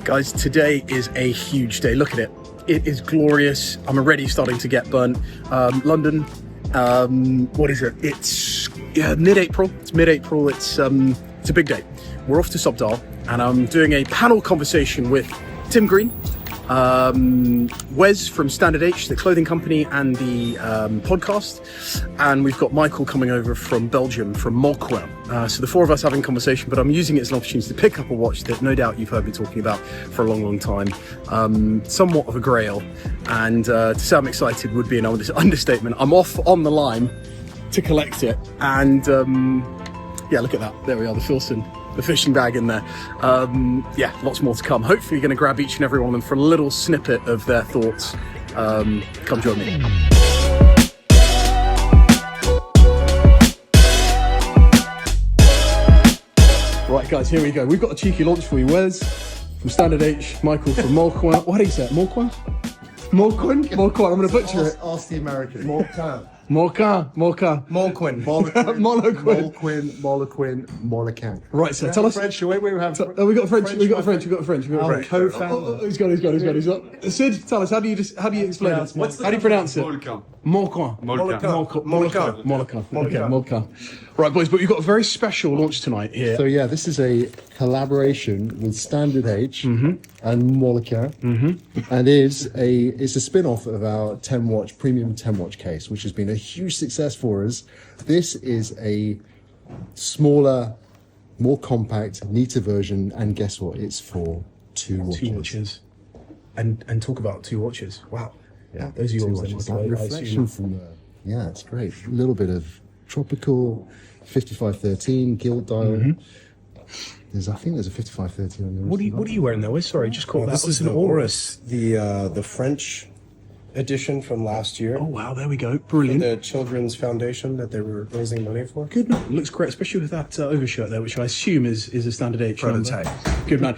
Guys, today is a huge day. Look at it. It is glorious. I'm already starting to get burnt. London, what is it? It's mid-April. It's mid-April. It's a big day. We're off to Subdal, and I'm doing a panel conversation with Tim Green, Wes from Standard H, the clothing company, and the podcast. And we've got Michael coming over from Belgium, from Molquin. So the four of us having a conversation, but I'm using it as an opportunity to pick up a watch that no doubt you've heard me talking about for a long, long time. Somewhat of a grail. And to say I'm excited would be an understatement. I'm off on the line to collect it. And yeah, look at that. There we are, the Filson. The fishing bag in there. Yeah, lots more to come. Hopefully you're going to grab each and every one of them for a little snippet of their thoughts. Come join me. Right guys, here we go. We've got a cheeky launch for you. Wes from Standard H, Michael from Molquin. What do you say? Molquin? Molquin? Molquin. I'm going to butcher it. Ask the American. Molquin. Molquin. Molquin. Molquin. Right, so tell us. French. Wait, we have. We got French. We got French. Co-founder. He's got. Sid, tell us. How do you explain it? How do you pronounce it? Molquin. Molquin. Right, boys, but we've got a very special launch tonight here. So yeah, this is a collaboration with Standard H and Molquin, and it's a spin-off of our premium 10 watch case, which has been a huge success for us. This is a smaller, more compact, neater version, and guess what? It's for two watches. And talk about two watches. Wow. Yeah, those are yours. Watches. That reflection from yeah, it's great. A little bit of tropical, 5513 gilt dial. I think there's a 5513 on yours. What are you wearing there? Sorry, just caught that. This is an Oris, the French edition from last year. Oh wow, there we go. Brilliant. The Children's Foundation that they were raising money for. Good man. Looks great, especially with that overshirt there, which I assume is a Standard H prototype. Good man.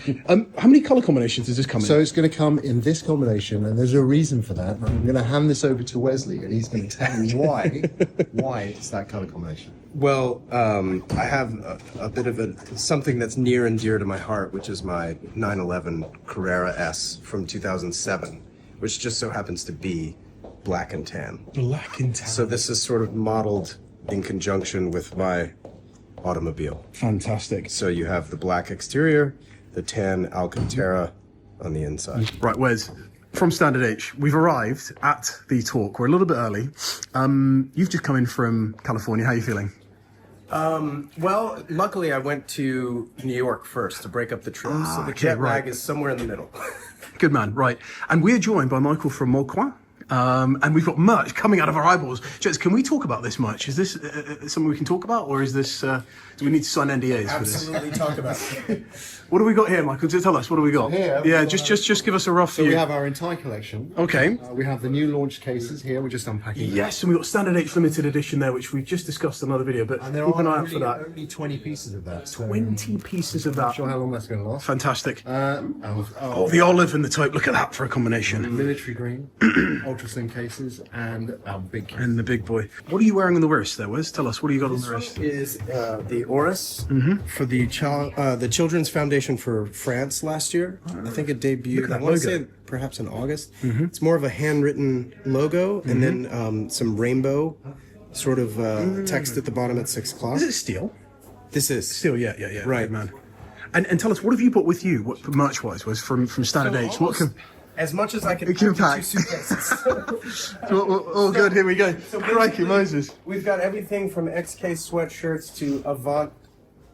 How many colour combinations does this come in? So it's going to come in this combination, and there's a reason for that. I'm going to hand this over to Wesley, and he's going to tell me why it's that colour combination. Well, I have a bit of something that's near and dear to my heart, which is my 911 Carrera S from 2007, which just so happens to be black and tan. Black and tan. So this is sort of modeled in conjunction with my automobile. Fantastic. So you have the black exterior, the tan Alcantara on the inside. Right, Wes, from Standard H, we've arrived at the talk. We're a little bit early. You've just come in from California. How are you feeling? Well, luckily I went to New York first to break up the trip, so the jet lag is somewhere in the middle. Good man, right. And we're joined by Michael from Molquin. And we've got merch coming out of our eyeballs. Jets, can we talk about this merch? Is this something we can talk about, or is this? Do we need to sign NDAs for this? Absolutely, talk about it. What do we got here, Michael? Just tell us. What do we got? Here, yeah, just give us a rough So view. we have our entire collection. Okay. We have the new launch cases here. We're just unpacking. Yes, and we've got Standard H limited edition there, which we've just discussed in another video. But And there keep are an eye out for that. only 20 pieces of that. So 20 pieces of that. I'm not sure how long that's going to last. Fantastic. Oh, The olive and the taupe. Look at that for a combination. military green, ultra slim cases, and our big case. And the big boy. What are you wearing on the wrist there, Wes? Tell us. What do you got on the wrist? Is the Oris for the Children's Foundation for France last year. I think it debuted. I want to say perhaps in August. It's more of a handwritten logo, and then some rainbow sort of text at the bottom at 6 o'clock. Is it steel? This is Steel, yeah. Right. Good man. And tell us, what have you brought with you, what merch-wise, was from Standard H? What can... As much as I can pack. 2 suitcases. all good, here we go. Crikey Moses. We've got everything from XK sweatshirts to Avant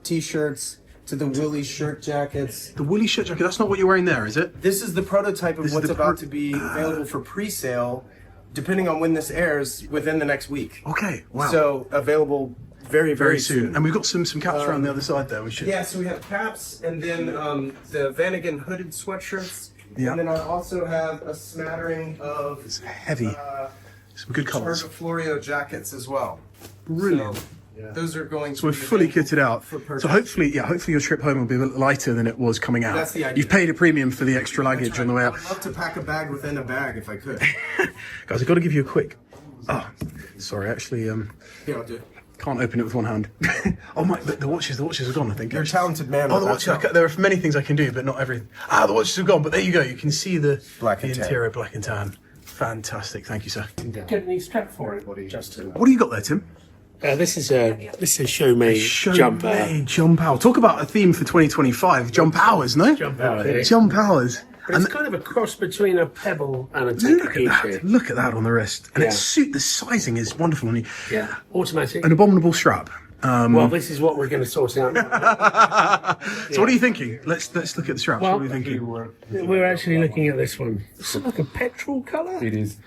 t-shirts to the woolly shirt jackets. The woolly shirt jacket, that's not what you're wearing there, is it? This is the prototype of what's about to be available for pre-sale, depending on when this airs, within the next week. Okay, wow. So available very, very soon. And we've got some caps around the other side there. We should. Yeah, so we have caps, and then the Vanagon hooded sweatshirts. Yeah. And then I also have a smattering of It's heavy. Some good colours. Florio jackets as well. Brilliant. So, those are going. So we're fully kitted out. So hopefully your trip home will be a bit lighter than it was coming out. That's the idea. You've paid a premium for the extra luggage on the way out. I'd love to pack a bag within a bag if I could. Guys, I've got to give you a quick. Oh, sorry, actually. Here, I'll do it. Can't open it with one hand. Oh my, the watches are gone, I think. You're a talented man. Oh, with the that watches, stuff. there are many things I can do, but not everything. The watches are gone, but there you go. You can see the Black and tan. interior black and tan. Fantastic, thank you, sir. Get a new strap for it, Justin. What do you got there, Tim? This is a show me jump out. Jump hour. Talk about a theme for 2025. Jump hours, no? Jump hour, yeah. Jump hours. But it's kind of a cross between a pebble and a Look at Takakishu. that. Look at that on the wrist. And Yeah. the sizing is wonderful on you. Yeah, automatic. An abominable strap. Well, this is what we're going to sort out. So what are you thinking? Let's look at the straps. Well, what are you thinking? We're actually looking at this one. It's like a petrol colour. It is.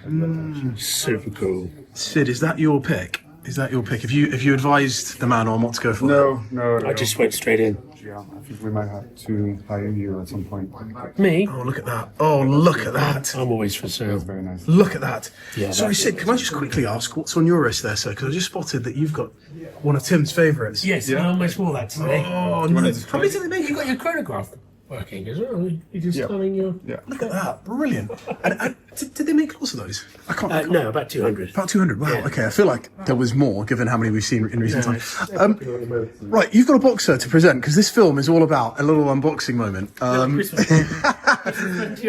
Super cool. Sid, is that your pick? Have you advised the man on what to go for? No. I just went straight in. Yeah, I think we might have to hire you at some point. Me? Oh, look at that. Oh, look at that. I'm always for sale. Very nice. Look at that. Yeah, Sorry, that's Sid, can I just quickly ask what's on your wrist there, sir? Because I just spotted that you've got one of Tim's favourites. Yes, I almost wore that today. Oh, no. How many do they make? You got your chronograph working as well. You're just telling your... Yeah. Look at that. Brilliant. And did they make lots of those? I can't. No, about 200. About 200. Wow. Yeah. Okay. I feel like there was more, given how many we've seen in recent times. Right. You've got a boxer to present because this film is all about a little unboxing moment.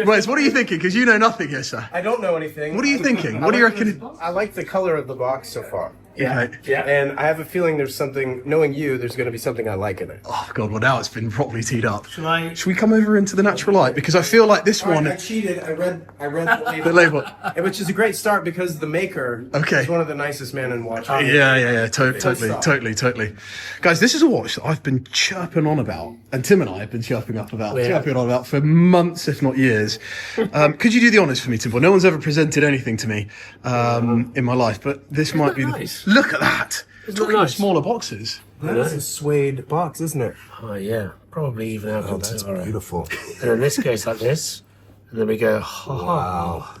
Wes, what are you thinking? Because you know nothing here, sir. I don't know anything. What are you thinking? What do you reckon? I like the color of the box so far. Yeah. Yeah. And I have a feeling there's something, knowing you, there's going to be something I like in it. Oh God. Well, now it's been properly teed up. I... Should we come over into the natural light? Because I feel like this one. I cheated. I read The label. which is a great start because the maker Okay. is one of the nicest men in watch. Yeah. Totally. Guys, this is a watch that I've been chirping on about, and Tim and I have been chirping on about for months, if not years. Could you do the honours for me, Tim? Well, no one's ever presented anything to me in my life, but this might be. nice? Look at that. Isn't Talking it of nice? smaller boxes. That's a suede box, isn't it? Oh, yeah. Probably even out of That's tomorrow. beautiful. And in this case, like this. And then we go, wow.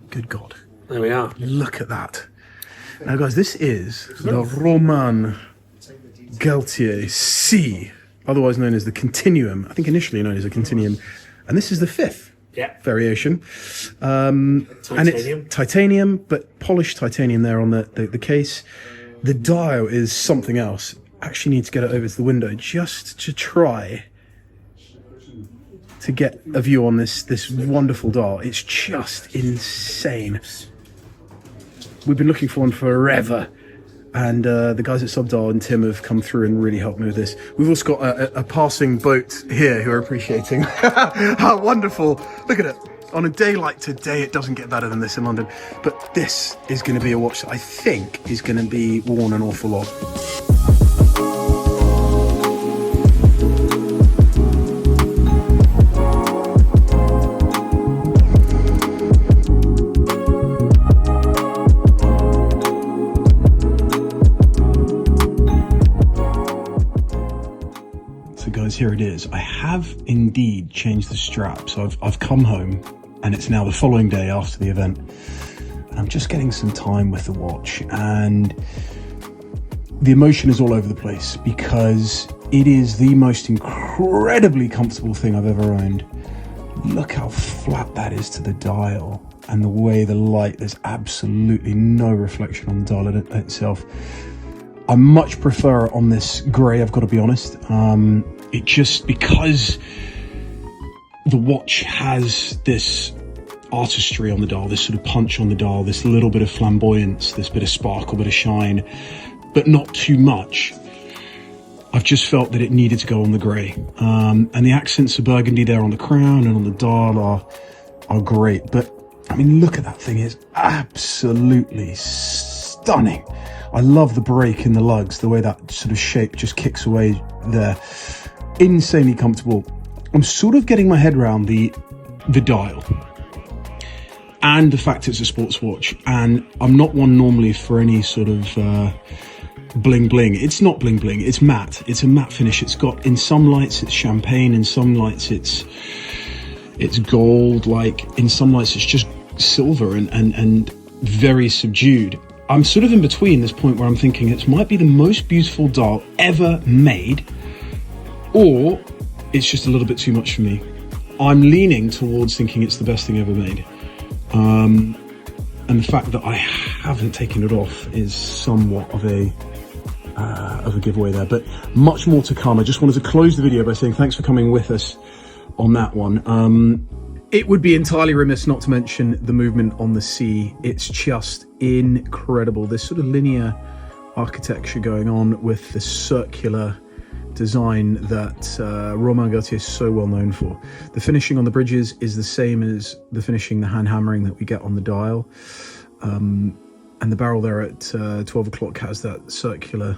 Good God. There we are. Look at that. Now, guys, this is the Romain Gauthier C, otherwise known as the Continuum. I think initially known as a Continuum. And this is the 5th Yeah. variation. And Titanium. it's titanium, but polished titanium there on the case. The dial is something else. Actually need to get it over to the window just to try to get a view on this wonderful dial. It's just insane. We've been looking for one forever, and the guys at Subdial and Tim have come through and really helped me with this. We've also got a passing boat here who are appreciating how wonderful. Look at it. On a day like today, it doesn't get better than this in London. But this is going to be a watch that I think is going to be worn an awful lot. So guys, here it is. I have indeed changed the strap. So I've come home and it's now the following day after the event. I'm just getting some time with the watch and the emotion is all over the place because it is the most incredibly comfortable thing I've ever owned. Look how flat that is to the dial and the way the light, there's absolutely no reflection on the dial itself. I much prefer it on this grey, I've got to be honest. It just, because the watch has this artistry on the dial, this sort of punch on the dial, this little bit of flamboyance, this bit of sparkle, bit of shine, but not too much. I've just felt that it needed to go on the grey. And the accents of burgundy there on the crown and on the dial are great. But I mean, look at that thing, it's absolutely stunning. I love the break in the lugs, the way that sort of shape just kicks away there. Insanely comfortable. I'm sort of getting my head around the dial and the fact it's a sports watch, and I'm not one normally for any sort of bling bling. It's not bling bling, it's matte. It's a matte finish. It's got, in some lights it's champagne, in some lights it's gold, like in some lights it's just silver and very subdued. I'm sort of in between this point where I'm thinking it might be the most beautiful dial ever made, or it's just a little bit too much for me. I'm leaning towards thinking it's the best thing ever made. And the fact that I haven't taken it off is somewhat of a of a giveaway there, but much more to come. I just wanted to close the video by saying thanks for coming with us on that one. It would be entirely remiss not to mention the movement on the sea. It's just incredible. This sort of linear architecture going on with the circular design that Romain Gauthier is so well known for. The finishing on the bridges is the same as the finishing, the hand hammering that we get on the dial. And the barrel there at 12 o'clock has that circular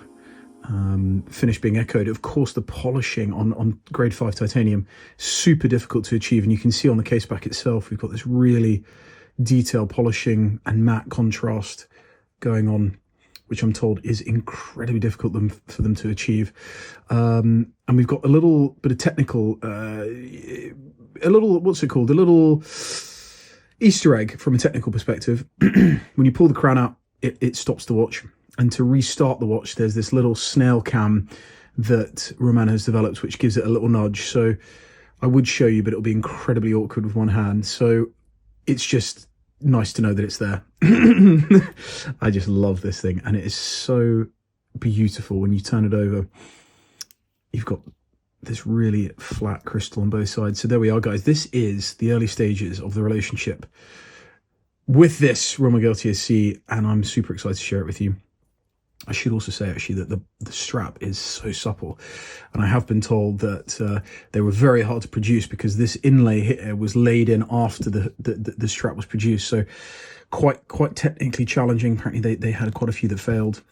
finish being echoed. Of course, the polishing on grade 5 titanium, super difficult to achieve. And you can see on the case back itself, we've got this really detailed polishing and matte contrast going on, which I'm told is incredibly difficult for them to achieve. And we've got a little bit of technical, a little Easter egg from a technical perspective. When you pull the crown out, it stops the watch. And to restart the watch, there's this little snail cam that Romain has developed, which gives it a little nudge. So I would show you, but it'll be incredibly awkward with one hand. So it's just nice to know that it's there. I just love this thing, and it is so beautiful. When you turn it over, you've got this really flat crystal on both sides. So there we are, guys. This is the early stages of the relationship with this Romain Gauthier C, and I'm super excited to share it with you. I should also say, actually, that the strap is so supple, and I have been told that they were very hard to produce because this inlay here was laid in after the strap was produced. So quite technically challenging. Apparently, they had quite a few that failed.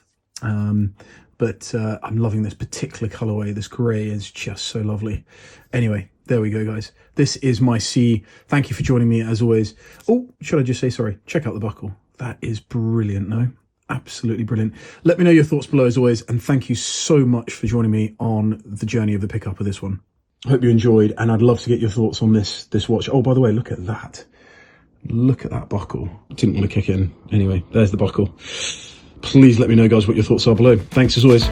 But I'm loving this particular colorway. This gray is just so lovely. Anyway, there we go, guys. This is my C. Thank you for joining me, as always. Oh, should I just say, sorry, check out the buckle. That is brilliant, no? Absolutely brilliant. Let me know your thoughts below, as always, and thank you so much for joining me on the journey of the pickup of this one. Hope you enjoyed, and I'd love to get your thoughts on this watch. Oh, by the way, look at that. Look at that buckle. Didn't want to kick in. Anyway, there's the buckle. Please let me know, guys, what your thoughts are below. Thanks, as always.